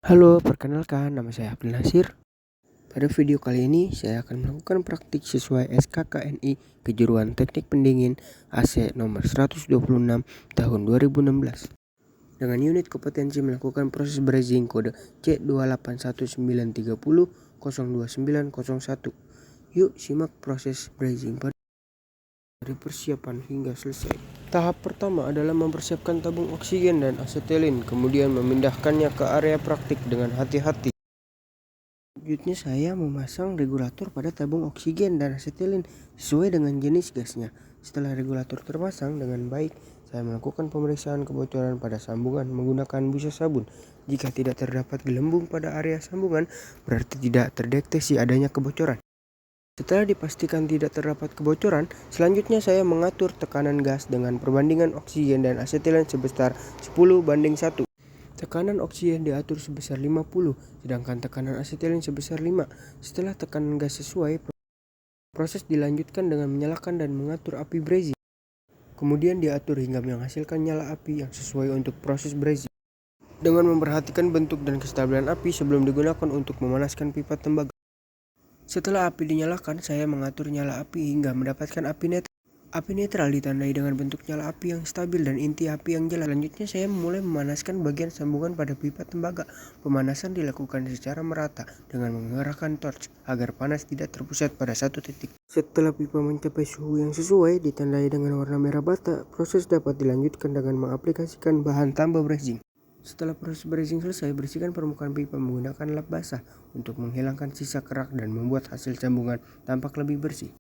Halo, perkenalkan nama saya Abdul Nasir. Pada video kali ini saya akan melakukan praktik sesuai SKKNI Kejuruan Teknik Pendingin AC nomor 126 tahun 2016 dengan unit kompetensi melakukan proses brazing kode C281930-02901. Yuk simak proses brazing dari persiapan hingga selesai. Tahap pertama adalah mempersiapkan tabung oksigen dan asetilin, kemudian memindahkannya ke area praktik dengan hati-hati. Selanjutnya saya memasang regulator pada tabung oksigen dan asetilin sesuai dengan jenis gasnya. Setelah regulator terpasang dengan baik, saya melakukan pemeriksaan kebocoran pada sambungan menggunakan busa sabun. Jika tidak terdapat gelembung pada area sambungan, berarti tidak terdeteksi adanya kebocoran. Setelah dipastikan tidak terdapat kebocoran, selanjutnya saya mengatur tekanan gas dengan perbandingan oksigen dan asetilin sebesar 10:1. Tekanan oksigen diatur sebesar 50, sedangkan tekanan asetilin sebesar 5. Setelah tekanan gas sesuai, proses dilanjutkan dengan menyalakan dan mengatur api brazing. Kemudian diatur hingga menghasilkan nyala api yang sesuai untuk proses brazing. Dengan memperhatikan bentuk dan kestabilan api sebelum digunakan untuk memanaskan pipa tembaga. Setelah api dinyalakan, saya mengatur nyala api hingga mendapatkan api netral. Api netral ditandai dengan bentuk nyala api yang stabil dan inti api yang jelas. Selanjutnya saya mulai memanaskan bagian sambungan pada pipa tembaga. Pemanasan dilakukan secara merata dengan mengerahkan torch agar panas tidak terpusat pada satu titik. Setelah pipa mencapai suhu yang sesuai ditandai dengan warna merah bata, proses dapat dilanjutkan dengan mengaplikasikan bahan tambah brazing. Setelah proses brazing selesai, bersihkan permukaan pipa menggunakan lap basah untuk menghilangkan sisa kerak dan membuat hasil sambungan tampak lebih bersih.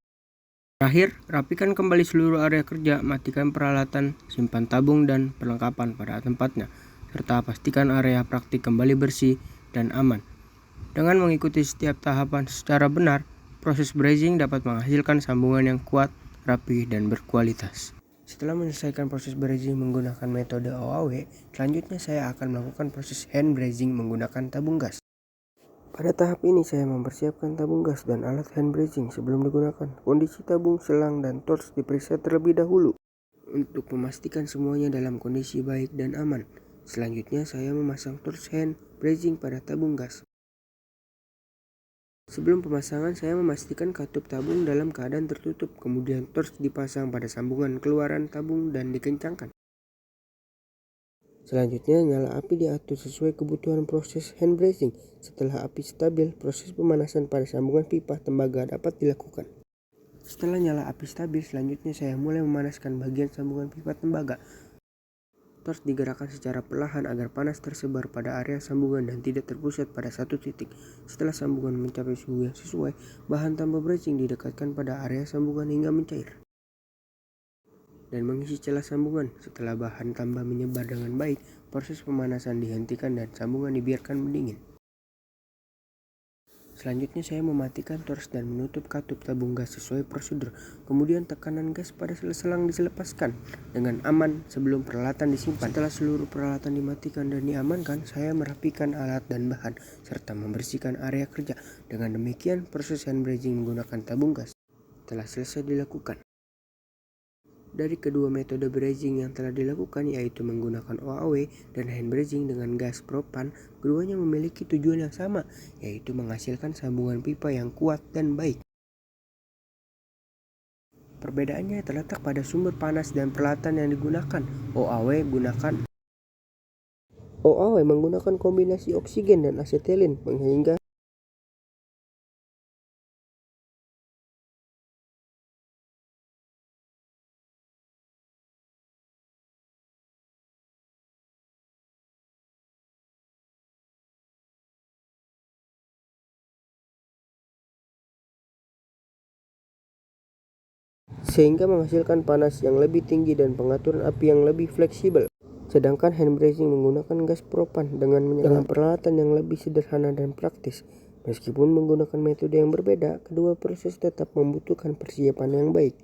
Terakhir, rapikan kembali seluruh area kerja, matikan peralatan, simpan tabung dan perlengkapan pada tempatnya, serta pastikan area praktik kembali bersih dan aman. Dengan mengikuti setiap tahapan secara benar, proses brazing dapat menghasilkan sambungan yang kuat, rapi, dan berkualitas. Setelah menyelesaikan proses brazing menggunakan metode OAW, selanjutnya saya akan melakukan proses hand brazing menggunakan tabung gas. Pada tahap ini saya mempersiapkan tabung gas dan alat hand brazing sebelum digunakan. Kondisi tabung, selang, dan torch diperiksa terlebih dahulu untuk memastikan semuanya dalam kondisi baik dan aman. Selanjutnya saya memasang torch hand brazing pada tabung gas. Sebelum pemasangan, saya memastikan katup tabung dalam keadaan tertutup, kemudian torch dipasang pada sambungan keluaran tabung dan dikencangkan. Selanjutnya, nyala api diatur sesuai kebutuhan proses hand brazing. Setelah api stabil, proses pemanasan pada sambungan pipa tembaga dapat dilakukan. Setelah nyala api stabil, selanjutnya saya mulai memanaskan bagian sambungan pipa tembaga. Torch digerakkan secara perlahan agar panas tersebar pada area sambungan dan tidak terpusat pada satu titik. Setelah sambungan mencapai suhu yang sesuai, bahan tambah brazing didekatkan pada area sambungan hingga mencair dan mengisi celah sambungan. Setelah bahan tambah menyebar dengan baik, proses pemanasan dihentikan dan sambungan dibiarkan mendingin. Selanjutnya saya mematikan torch dan menutup katup tabung gas sesuai prosedur. Kemudian tekanan gas pada selang dilepaskan dengan aman sebelum peralatan disimpan. Setelah seluruh peralatan dimatikan dan diamankan, saya merapikan alat dan bahan serta membersihkan area kerja. Dengan demikian, proses hand brazing menggunakan tabung gas telah selesai dilakukan. Dari kedua metode brazing yang telah dilakukan, yaitu menggunakan OAW dan hand brazing dengan gas propan, keduanya memiliki tujuan yang sama, yaitu menghasilkan sambungan pipa yang kuat dan baik. Perbedaannya terletak pada sumber panas dan peralatan yang digunakan. OAW menggunakan kombinasi oksigen dan asetilin sehingga menghasilkan panas yang lebih tinggi dan pengaturan api yang lebih fleksibel. Sedangkan hand brazing menggunakan gas propan dengan peralatan yang lebih sederhana dan praktis. Meskipun menggunakan metode yang berbeda, kedua proses tetap membutuhkan persiapan yang baik.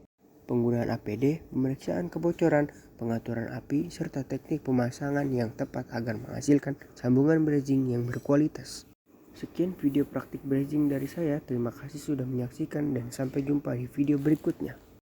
Penggunaan APD, pemeriksaan kebocoran, pengaturan api, serta teknik pemasangan yang tepat agar menghasilkan sambungan brazing yang berkualitas. Sekian video praktik brazing dari saya. Terima kasih sudah menyaksikan dan sampai jumpa di video berikutnya.